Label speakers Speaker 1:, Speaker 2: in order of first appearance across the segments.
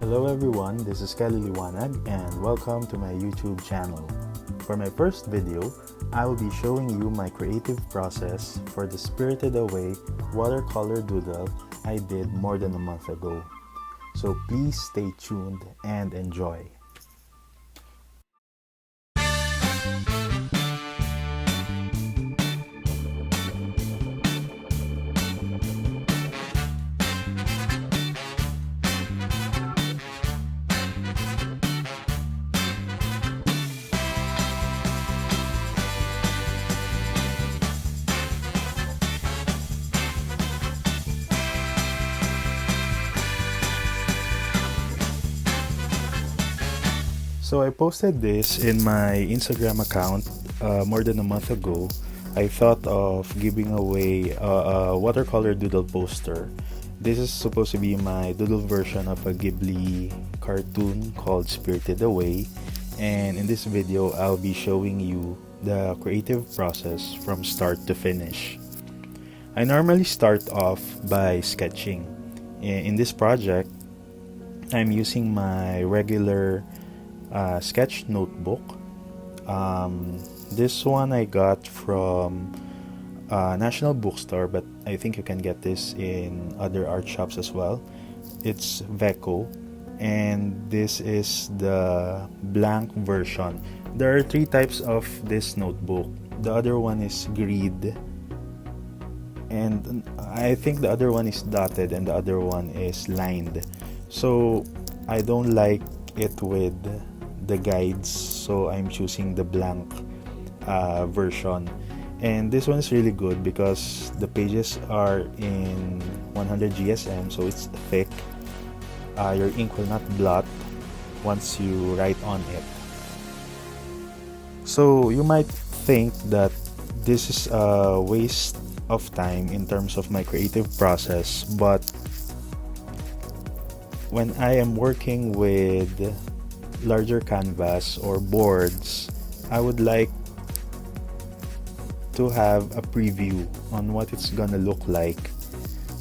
Speaker 1: Hello everyone, this is K.Liwanag and welcome to my YouTube channel. For my first video, I will be showing you my creative process for the Spirited Away watercolor doodle I did more than a month ago. So please stay tuned and enjoy. So I posted this in my Instagram account more than a month ago. I thought of giving away a watercolor doodle poster. This is supposed to be my doodle version of a Ghibli cartoon called Spirited Away. And in this video, I'll be showing you the creative process from start to finish. I normally start off by sketching. In this project, I'm using my regular sketch notebook. This one I got from National Bookstore, but I think you can get this in other art shops as well. It's Veco, and this is the blank version. There are three types of this notebook. The other one is grid, and I think the other one is dotted, and the other one is lined. So I don't like it with the guides, so I'm choosing the blank version. And this one is really good because the pages are in 100 GSM, so it's thick. Your ink will not blot once you write on it. So you might think that this is a waste of time in terms of my creative process, but when I am working with larger canvas or boards, I would like to have a preview on what it's gonna look like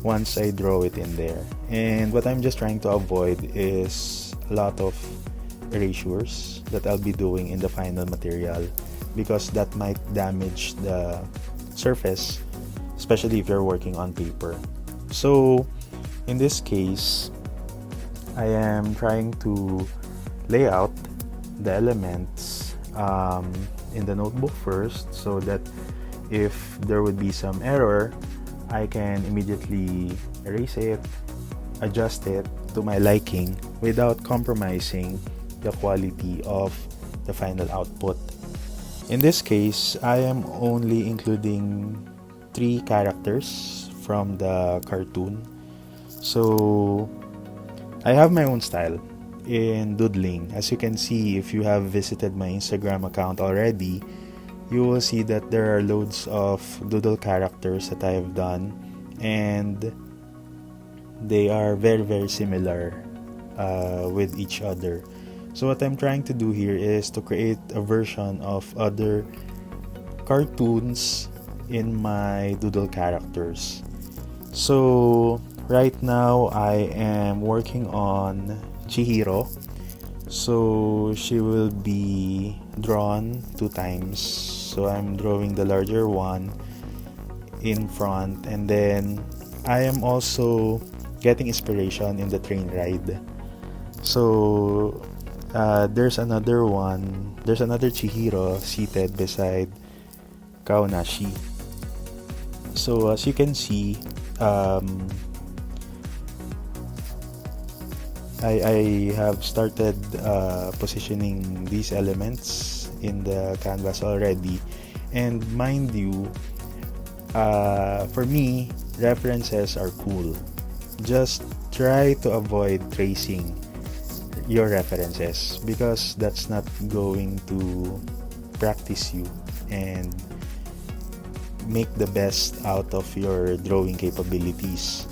Speaker 1: once I draw it in there. And what I'm just trying to avoid is a lot of erasures that I'll be doing in the final material, because that might damage the surface, especially if you're working on paper. So in this case, I am trying to lay out the elements in the notebook first, so that if there would be some error, I can immediately erase it, adjust it to my liking without compromising the quality of the final output. In this case, I am only including 3 characters from the cartoon. So I have my own style in doodling. As you can see, if you have visited my Instagram account already, you will see that there are loads of doodle characters that I have done, and they are very similar with each other. So what I'm trying to do here is to create a version of other cartoons in my doodle characters. So right now I am working on Chihiro. So she will be drawn 2 times. So I'm drawing the larger one in front, and then I am also getting inspiration in the train ride. So there's another Chihiro seated beside Kaonashi. So as you can see, I have started positioning these elements in the canvas already, and mind you, for me, references are cool. Just try to avoid tracing your references, because that's not going to practice you and make the best out of your drawing capabilities.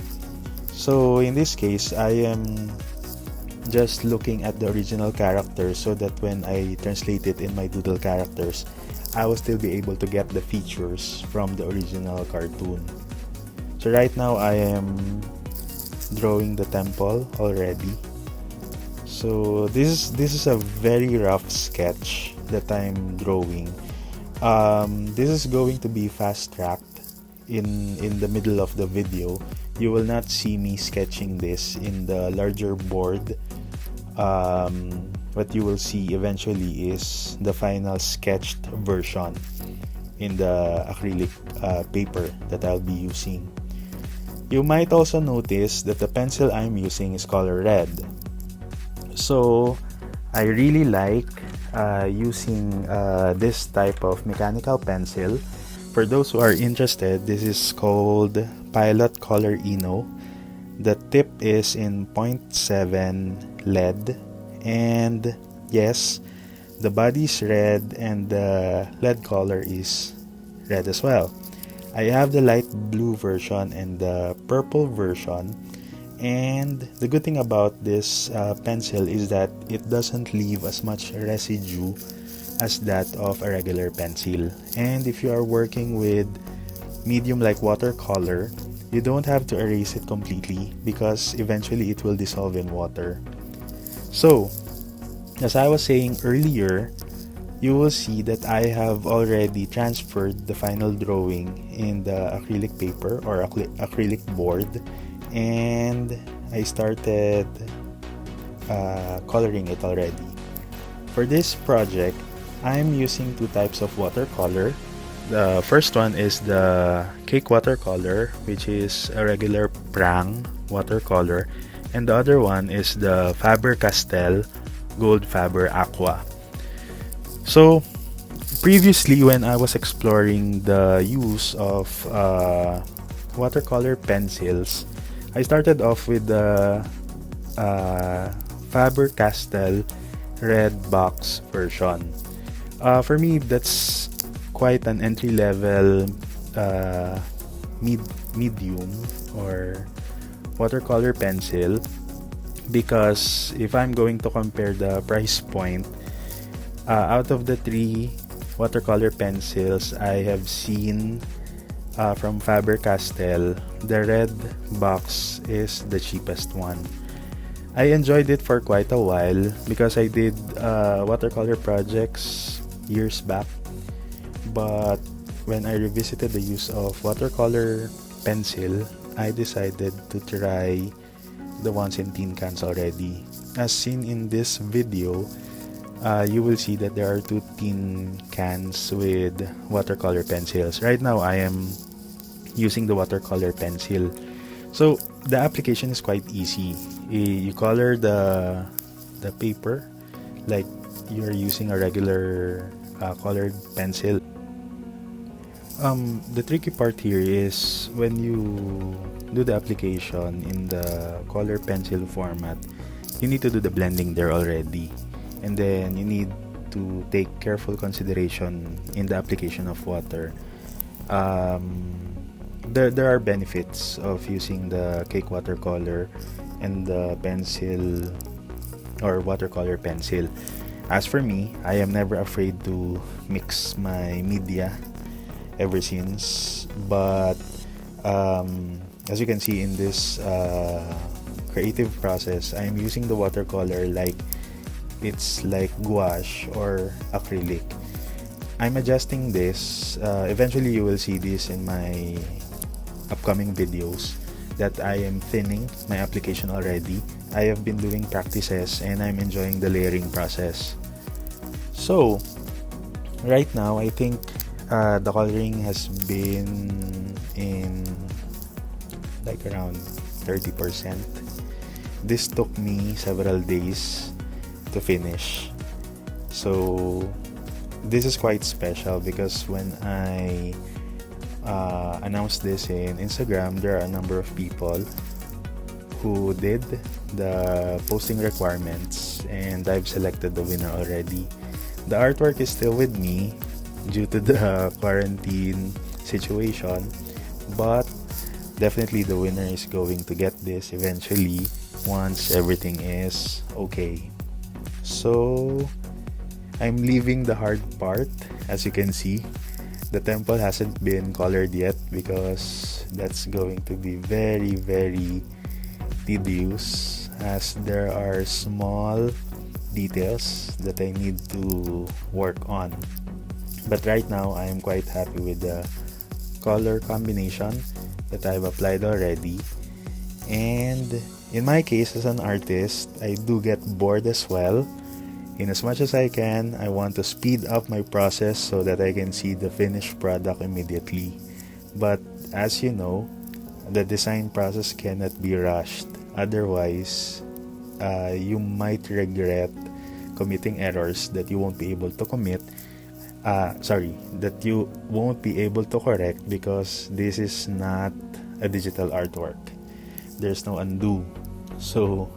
Speaker 1: So in this case, I am just looking at the original character, so that when I translate it in my doodle characters, I will still be able to get the features from the original cartoon. So right now I am drawing the temple already, So this is a very rough sketch that I'm drawing. This is going to be fast tracked. In the middle of the video, you will not see me sketching this in the larger board. What you will see eventually is the final sketched version in the acrylic paper that I'll be using. You might also notice that the pencil I'm using is color red. So I really like using this type of mechanical pencil. For those who are interested, this is called Pilot Color Eno. The tip is in 0.7 lead, and yes, the body is red and the lead color is red as well. I have the light blue version and the purple version, and the good thing about this pencil is that it doesn't leave as much residue as that of a regular pencil. And if you are working with medium like watercolor, you don't have to erase it completely because eventually it will dissolve in water. So, as I was saying earlier, you will see that I have already transferred the final drawing in the acrylic paper or acrylic board, and I started coloring it already. For this project, I'm using two types of watercolor. The first one is the cake watercolor, which is a regular prang watercolor, and the other one is the Faber-Castell Gold Faber Aqua. So previously, when I was exploring the use of watercolor pencils, I started off with the Faber-Castell red box version. For me, that's quite an entry-level medium or watercolor pencil, because if I'm going to compare the price point, out of the three watercolor pencils I have seen from Faber-Castell, the red box is the cheapest one. I enjoyed it for quite a while because I did watercolor projects years back, but when I revisited the use of watercolor pencil, I decided to try the ones in tin cans already. As seen in this video, you will see that there are two tin cans with watercolor pencils. Right now, I am using the watercolor pencil. So the application is quite easy. You color the paper like you're using a regular colored pencil. The tricky part here is when you do the application in the color pencil format, you need to do the blending there already, and then you need to take careful consideration in the application of water. There are benefits of using the cake watercolor and the pencil or watercolor pencil. As for me, I am never afraid to mix my media ever since, but as you can see in this creative process, I'm using the watercolor like it's like gouache or acrylic. I'm adjusting this. Eventually you will see this in my upcoming videos that I am thinning my application already. I have been doing practices and I'm enjoying the layering process. So right now I think the coloring has been in like around 30%. This took me several days to finish. So this is quite special because when I announced this in Instagram, there are a number of people who did the posting requirements and I've selected the winner already. The artwork is still with me due to the quarantine situation, but definitely the winner is going to get this eventually once everything is okay. So I'm leaving the hard part. As you can see, the temple hasn't been colored yet because that's going to be very tedious. as there are small details that I need to work on. But right now, I am quite happy with the color combination that I've applied already. And in my case as an artist, I do get bored as well. In as much as I can, I want to speed up my process so that I can see the finished product immediately. But as you know, the design process cannot be rushed. Otherwise, you might regret committing errors that you won't be able to that you won't be able to correct because this is not a digital artwork. There's no undo. So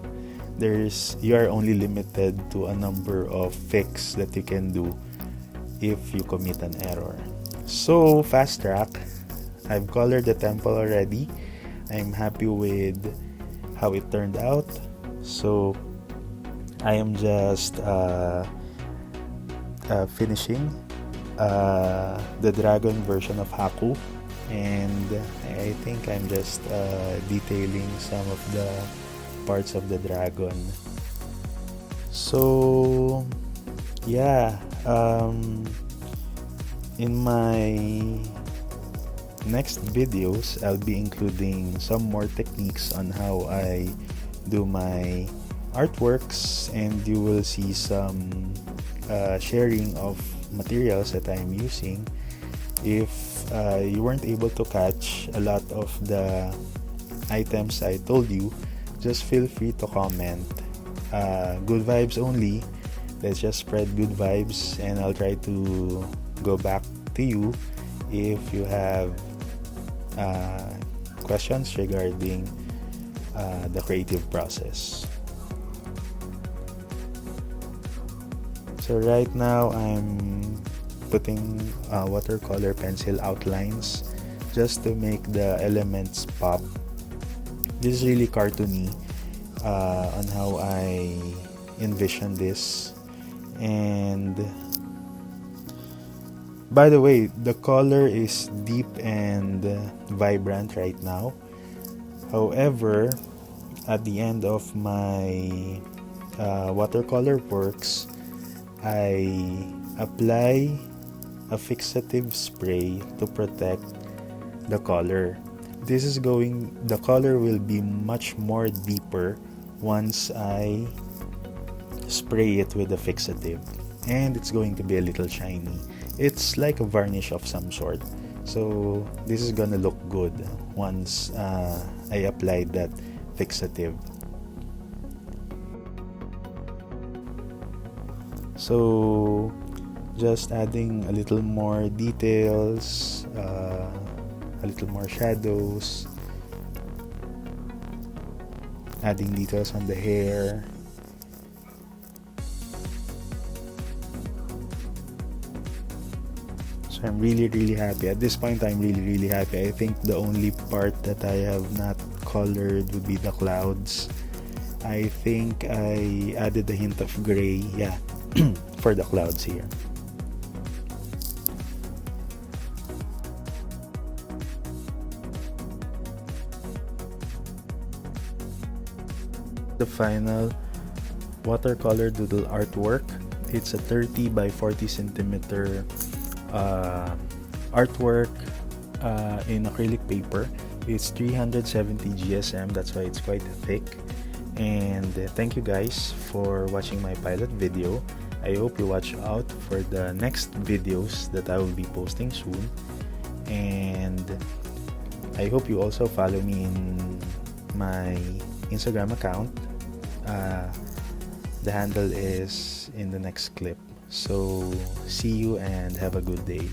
Speaker 1: you are only limited to a number of fix that you can do if you commit an error. So fast track, I've colored the temple already. I'm happy with how it turned out. So I am just finishing the dragon version of Haku, and I think I'm just detailing some of the parts of the dragon. So yeah, in my next videos I'll be including some more techniques on how I do my artworks, and you will see some sharing of materials that I'm using. If you weren't able to catch a lot of the items I told you, just feel free to comment. Good vibes only. Let's just spread good vibes, and I'll try to go back to you if you have questions regarding the creative process. So right now I'm putting watercolor pencil outlines just to make the elements pop. This is really cartoony on how I envision this. And by the way, the color is deep and vibrant right now. However, at the end of my watercolor works, I apply a fixative spray to protect the color. The color will be much more deeper once I spray it with a fixative, and it's going to be a little shiny. It's like a varnish of some sort. So this is gonna look good once I applied that fixative. So just adding a little more details, a little more shadows, adding details on the hair. So I'm really happy. At this point, I'm really happy. I think the only part that I have not colored would be the clouds. I think I added a hint of gray, for the clouds here. The final watercolor doodle artwork. It's a 30 by 40 centimeter artwork in acrylic paper. It's 370 GSM, that's why it's quite thick. And thank you guys for watching my pilot video. I hope you watch out for the next videos that I will be posting soon, and I hope you also follow me in my Instagram account. The handle is in the next clip. So see you and have a good day.